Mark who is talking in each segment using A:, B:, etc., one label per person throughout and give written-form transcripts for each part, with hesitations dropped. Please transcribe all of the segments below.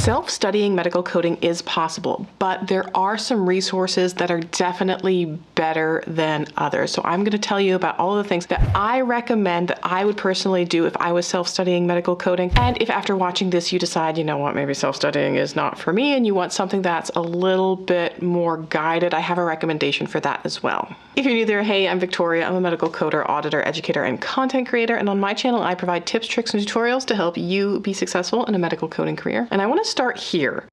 A: Self-studying medical coding is possible, but there are some resources that are definitely better than others. So I'm going to tell you about all of the things that I recommend that I would personally do if I was self-studying medical coding. And if after watching this you decide, you know what, maybe self-studying is not for me and you want something that's a little bit more guided, I have a recommendation for that as well. If you're new there, hey, I'm Victoria. I'm a medical coder, auditor, educator, and content creator. And on my channel, I provide tips, tricks, and tutorials to help you be successful in a medical coding career. And I want to start here.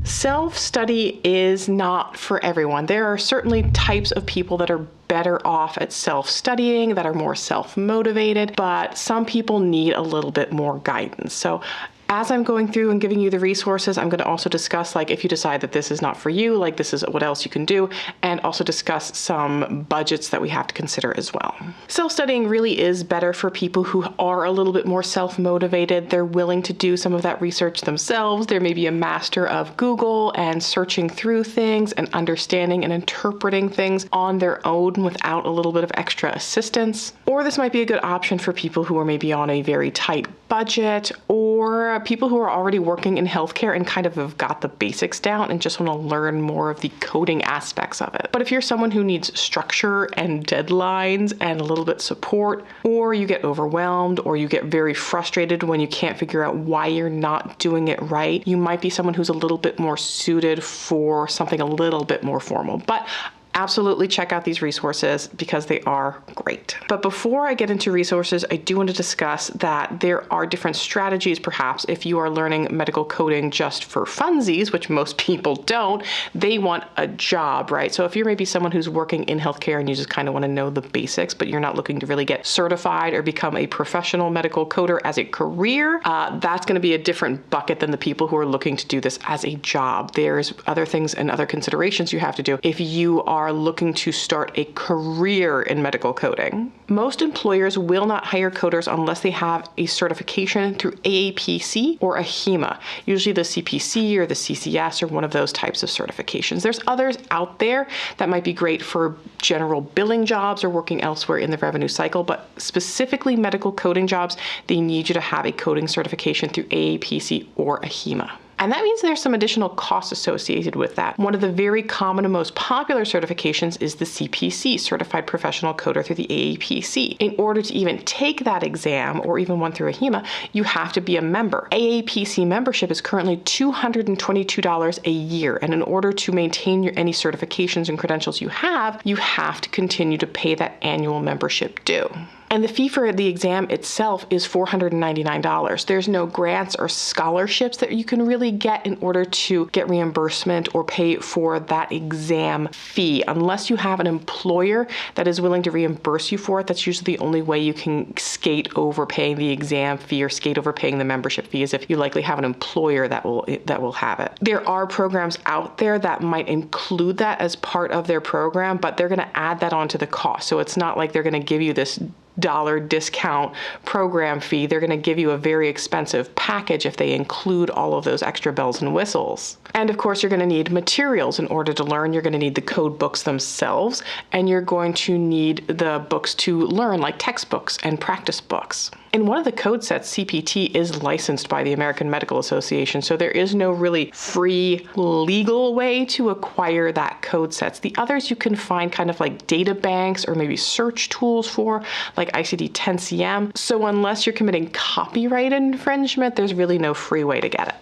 A: Self-study is not for everyone. There are certainly types of people that are better off at self-studying, that are more self-motivated, but some people need a little bit more guidance. So as I'm going through and giving you the resources, I'm going to also discuss, like, if you decide that this is not for you, like this is what else you can do, and also discuss some budgets that we have to consider as well. Self-studying really is better for people who are a little bit more self-motivated. They're willing to do some of that research themselves. They're maybe a master of Google and searching through things and understanding and interpreting things on their own without a little bit of extra assistance. Or this might be a good option for people who are maybe on a very tight budget, or people who are already working in healthcare and kind of have got the basics down and just want to learn more of the coding aspects of it. But if you're someone who needs structure and deadlines and a little bit support, or you get overwhelmed, or you get very frustrated when you can't figure out why you're not doing it right, you might be someone who's a little bit more suited for something a little bit more formal. But absolutely check out these resources because they are great. But before I get into resources, I do want to discuss that there are different strategies. Perhaps if you are learning medical coding just for funsies, which most people don't, they want a job, right? So if you're maybe someone who's working in healthcare and you just kind of want to know the basics, but you're not looking to really get certified or become a professional medical coder as a career, that's going to be a different bucket than the people who are looking to do this as a job. There's other things and other considerations you have to do if you are looking to start a career in medical coding. Most employers will not hire coders unless they have a certification through AAPC or a HEMA, usually the CPC or the CCS or one of those types of certifications. There's others out there that might be great for general billing jobs or working elsewhere in the revenue cycle, but specifically medical coding jobs, they need you to have a coding certification through AAPC or a HEMA. And that means there's some additional costs associated with that. One of the very common and most popular certifications is the CPC, Certified Professional Coder through the AAPC. In order to even take that exam, or even one through a HEMA, you have to be a member. AAPC membership is currently $222 a year, and in order to maintain any certifications and credentials you have to continue to pay that annual membership due. And the fee for the exam itself is $499. There's no grants or scholarships that you can really get in order to get reimbursement or pay for that exam fee. Unless you have an employer that is willing to reimburse you for it, that's usually the only way you can skate over paying the exam fee or skate over paying the membership fee, is if you likely have an employer that will have it. There are programs out there that might include that as part of their program, but they're going to add that onto the cost. So it's not like they're going to give you this dollar discount program fee. They're going to give you a very expensive package if they include all of those extra bells and whistles. And of course, you're going to need materials in order to learn. You're going to need the code books themselves, and you're going to need the books to learn, like textbooks and practice books. And one of the code sets, CPT, is licensed by the American Medical Association, so there is no really free legal way to acquire that code sets. The others you can find kind of like data banks or maybe search tools for, like ICD-10-CM. So unless you're committing copyright infringement, there's really no free way to get it.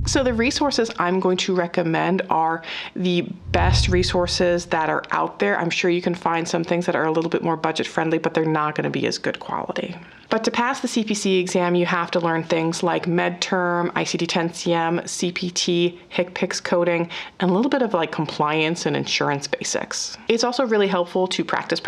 A: So the resources I'm going to recommend are the best resources that are out there. I'm sure you can find some things that are a little bit more budget friendly, but they're not going to be as good quality. But to pass the CPC exam, you have to learn things like MedTerm, ICD-10-CM, CPT, HCPCS coding, and a little bit of like compliance and insurance basics. It's also really helpful to practice.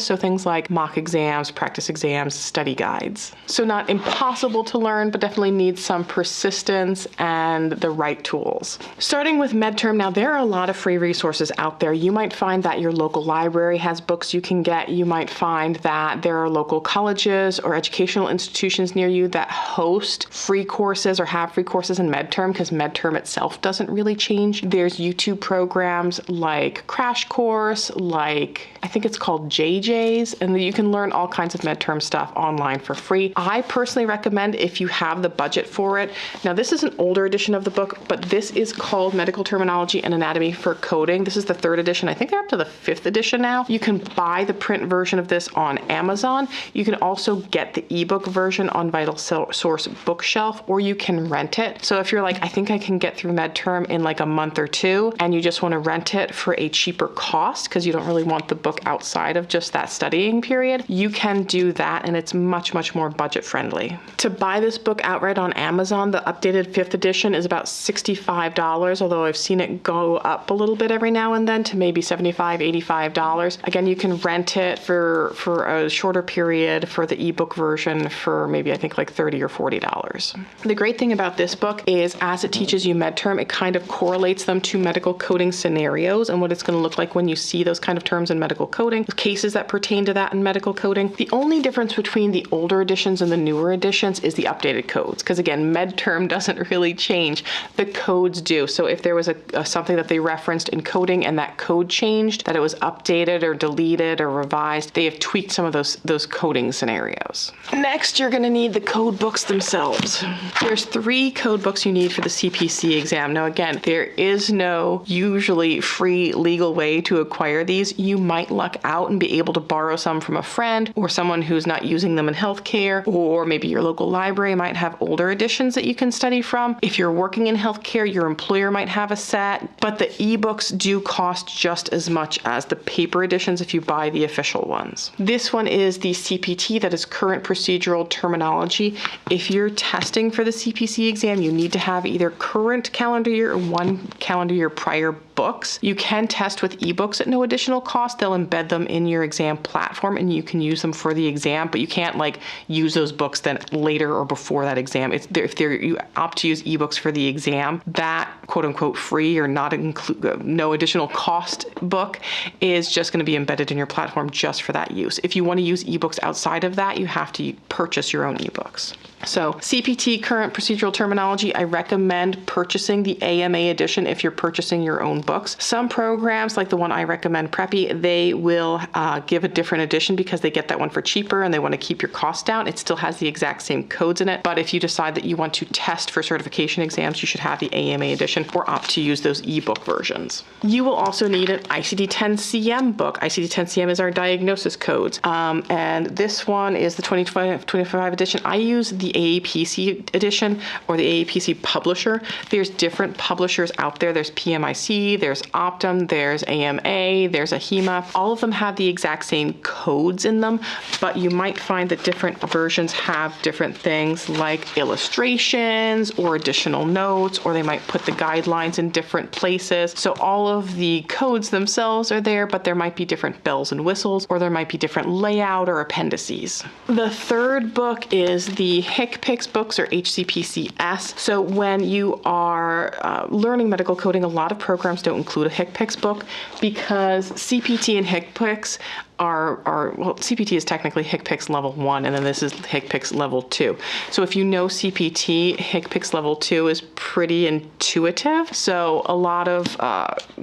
A: So things like mock exams, practice exams, study guides. So not impossible to learn, but definitely needs some persistence and the right tools. Starting with MedTerm, now there are a lot of free resources out there. You might find that your local library has books you can get. You might find that there are local colleges or educational institutions near you that host free courses or have free courses in MedTerm, because MedTerm itself doesn't really change. There's YouTube programs like Crash Course, like I think it's called JJ's, and you can learn all kinds of MedTerm stuff online for free. I personally recommend, if you have the budget for it. Now, this is an older edition of the book, but this is called Medical Terminology and Anatomy for Coding. This is the 3rd edition. I think they're up to the 5th edition now. You can buy the print version of this on Amazon. You can also get the ebook version on Vital Source Bookshelf, or you can rent it. So if you're like, I think I can get through MedTerm in like a month or 2, and you just want to rent it for a cheaper cost because you don't really want the book outside of just that studying period, you can do that, and it's much, much more budget friendly. To buy this book outright on Amazon, the updated 5th edition is about $65, although I've seen it go up a little bit every now and then to maybe $75, $85. Again, you can rent it for a shorter period for the ebook version for maybe I think like $30 or $40. The great thing about this book is as it teaches you MedTerm, it kind of correlates them to medical coding scenarios and what it's going to look like when you see those kind of terms in medical coding, cases that pertain to that in medical coding. The only difference between the older editions and the newer editions is the updated codes, because again, MedTerm doesn't really change. The codes do. So if there was something that they referenced in coding and that code changed, that it was updated or deleted or revised, they have tweaked some of those coding scenarios. Next, you're going to need the code books themselves. There's 3 code books you need for the CPC exam. Now again, there is no usually free legal way to acquire these. You might luck out and be able to borrow some from a friend or someone who's not using them in healthcare, or maybe your local library might have older editions that you can study from. If you're working in healthcare, your employer might have a set, but the ebooks do cost just as much as the paper editions if you buy the official ones. This one is the CPT, that is Current Procedural Terminology. If you're testing for the CPC exam, you need to have either current calendar year or 1 calendar year prior books. You can test with ebooks at no additional cost. They'll embed them in your exam platform and you can use them for the exam, but you can't like use those books then later or before that exam. If you opt to use ebooks for the exam, that quote unquote free or no additional cost book is just going to be embedded in your platform just for that use. If you want to use ebooks outside of that, you have to purchase your own ebooks. So CPT, Current Procedural Terminology, I recommend purchasing the AMA edition if you're purchasing your own books. Some programs, like the one I recommend, Preppy, they will give a different edition because they get that one for cheaper and they want to keep your costs down. It still has the exact same codes in it, but if you decide that you want to test for certification exams, you should have the AMA edition or opt to use those ebook versions. You will also need an ICD-10-CM book. ICD-10-CM is our diagnosis codes, and this one is the 2025 edition. I use the AAPC edition or the AAPC publisher. There's different publishers out there. There's PMIC, there's Optum, there's AMA, there's AHIMA. All of them have the exact same codes in them, but you might find that different versions have different things like illustrations or additional notes, or they might put the guidelines in different places. So all of the codes themselves are there, but there might be different bells and whistles, or there might be different layout or appendices. The third book is the HCPCS books, or HCPCS. So when you are learning medical coding, a lot of programs don't include a HCPCS book because CPT and HCPCS well, CPT is technically HCPCS level 1, and then this is HCPCS level 2. So if you know CPT, HCPCS level 2 is pretty intuitive. So a lot of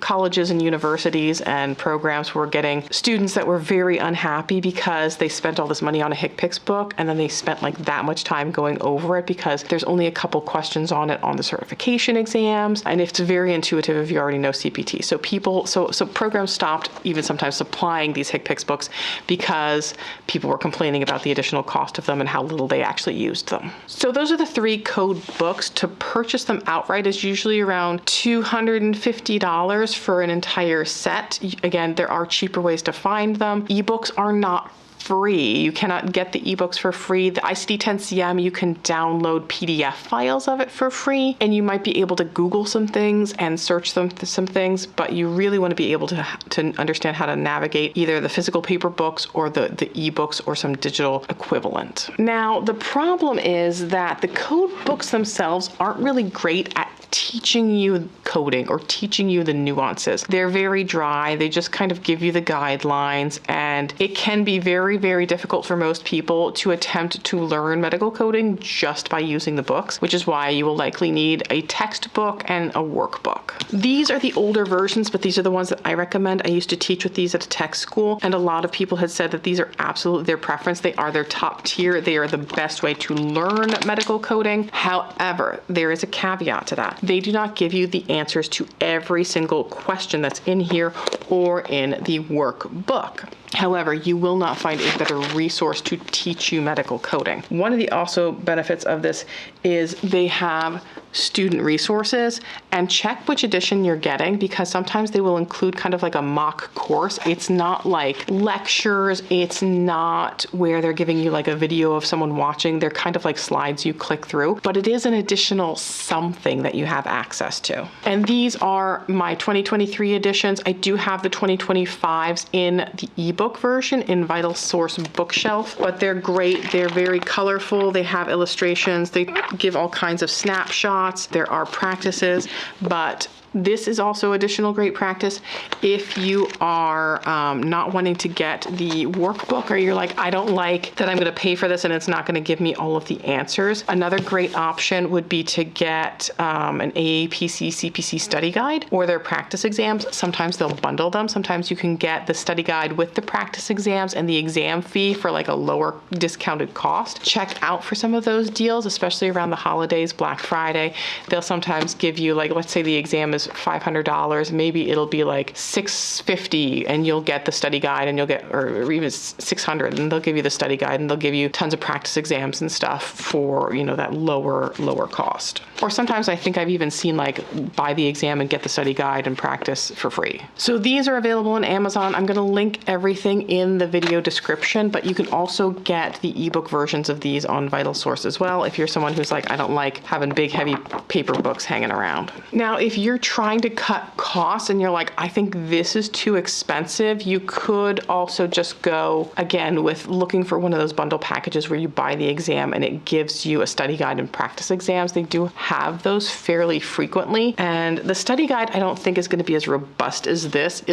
A: colleges and universities and programs were getting students that were very unhappy because they spent all this money on a HCPCS book, and then they spent like that much time going over it because there's only a couple questions on it on the certification exams, and it's very intuitive if you already know CPT. So programs stopped even sometimes supplying these HCPCS books because people were complaining about the additional cost of them and how little they actually used them. So those are the 3 code books. To purchase them outright is usually around $250 for an entire set. Again, there are cheaper ways to find them. Ebooks are not free. You cannot get the ebooks for free. The ICD-10-CM, you can download PDF files of it for free, and you might be able to Google some things and search some things, but you really want to be able to understand how to navigate either the physical paper books or the ebooks or some digital equivalent. Now, the problem is that the code books themselves aren't really great at teaching you coding or teaching you the nuances. They're very dry. They just kind of give you the guidelines, and and it can be very, very difficult for most people to attempt to learn medical coding just by using the books, which is why you will likely need a textbook and a workbook. These are the older versions, but these are the ones that I recommend. I used to teach with these at a tech school, and a lot of people had said that these are absolutely their preference. They are their top tier. They are the best way to learn medical coding. However, there is a caveat to that. They do not give you the answers to every single question that's in here or in the workbook. However, you will not find a better resource to teach you medical coding. One of the also benefits of this is they have student resources, and check which edition you're getting, because sometimes they will include kind of like a mock course. It's not like lectures. It's not where they're giving you like a video of someone watching. They're kind of like slides you click through, but it is an additional something that you have access to. And these are my 2023 editions. I do have the 2025s in the ebook version in VitalSource Bookshelf, but they're great. They're very colorful. They have illustrations. They give all kinds of snapshots. There are practices, but this is also additional great practice if you are not wanting to get the workbook, or you're like, I don't like that I'm going to pay for this and it's not going to give me all of the answers. Another great option would be to get an AAPC CPC study guide or their practice exams. Sometimes they'll bundle them. Sometimes you can get the study guide with the practice exams and the exam fee for like a lower discounted cost. Check out for some of those deals, especially around the holidays, Black Friday. They'll sometimes give you, like, let's say the exam is $500, maybe it'll be like $650 and you'll get the study guide, and you'll get, or even $600, and they'll give you the study guide, and they'll give you tons of practice exams and stuff for, you know, that lower cost. Or sometimes I think I've even seen like buy the exam and get the study guide and practice for free. So these are available on Amazon. I'm going to link everything in the video description, but you can also get the ebook versions of these on VitalSource as well if you're someone who's like, I don't like having big heavy paper books hanging around. Now, if you're trying to cut costs and you're like, I think this is too expensive, you could also just go again with looking for one of those bundle packages where you buy the exam and it gives you a study guide and practice exams. They do have those fairly frequently, and the study guide I don't think is going to be as robust as this.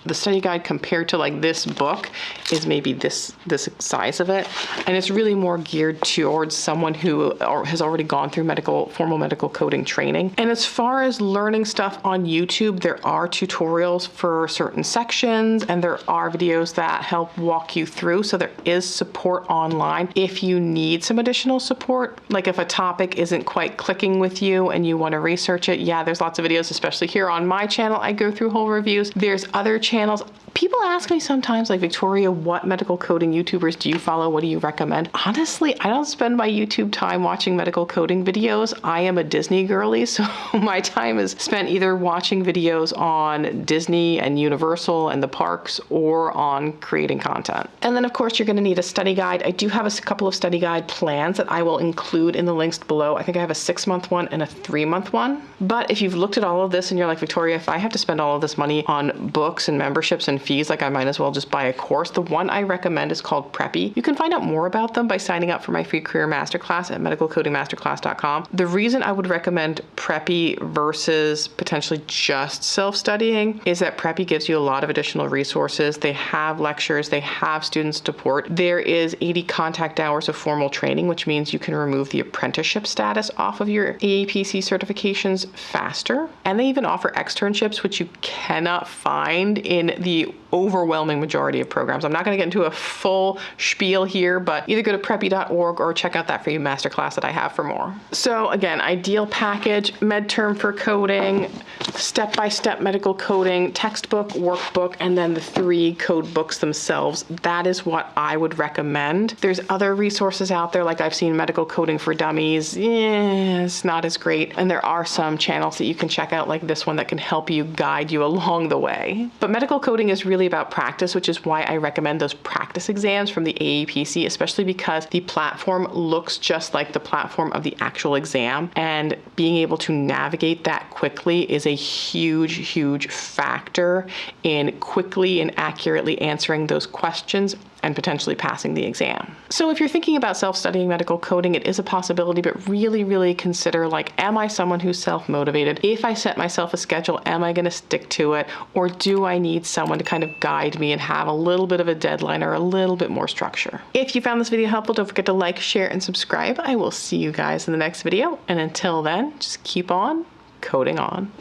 A: The study guide compared to like this book is maybe this size of it, and it's really more geared towards someone who has already gone through formal medical coding training. And as far as learning stuff on YouTube, there are tutorials for certain sections, and there are videos that help walk you through. So there is support online if you need some additional support. Like if a topic isn't quite clicking with you and you want to research it, yeah, there's lots of videos, especially here on my channel. I go through whole reviews. There's other channels. People ask me sometimes, like, Victoria, what medical coding YouTubers do you follow? What do you recommend? Honestly, I don't spend my YouTube time watching medical coding videos. I am a Disney girly, so my time is spent either watching videos on Disney and Universal and the parks, or on creating content. And then of course you're going to need a study guide. I do have a couple of study guide plans that I will include in the links below. I think I have a 6-month one and a 3-month one. But if you've looked at all of this and you're like, Victoria, if I have to spend all of this money on books and memberships and fees, like I might as well just buy a course. The one I recommend is called Preppy. You can find out more about them by signing up for my free career masterclass at medicalcodingmasterclass.com. The reason I would recommend Preppy versus potentially just self-studying is that Preppy gives you a lot of additional resources. They have lectures, they have student support. There is 80 contact hours of formal training, which means you can remove the apprenticeship status off of your AAPC certifications faster. And they even offer externships, which you cannot find in the overwhelming majority of programs. I'm not going to get into a full spiel here, but either go to preppy.org or check out that free masterclass that I have for more. So again, ideal package, MedTerm for coding, step-by-step medical coding, textbook, workbook, and then the 3 code books themselves. That is what I would recommend. There's other resources out there, like I've seen Medical Coding for Dummies. It's not as great. And there are some channels that you can check out, like this one, that can help you guide you along the way. But medical coding is really about practice, which is why I recommend those practice exams from the AAPC, especially because the platform looks just like the platform of the actual exam, and being able to navigate that quickly is a huge factor in quickly and accurately answering those questions and potentially passing the exam. So if you're thinking about self-studying medical coding, it is a possibility, but really consider, like, am I someone who's self-motivated? If I set myself a schedule, am I going to stick to it? Or do I need someone to kind of guide me and have a little bit of a deadline or a little bit more structure. If you found this video helpful, don't forget to like, share, and subscribe. I will see you guys in the next video. And until then, just keep on coding on.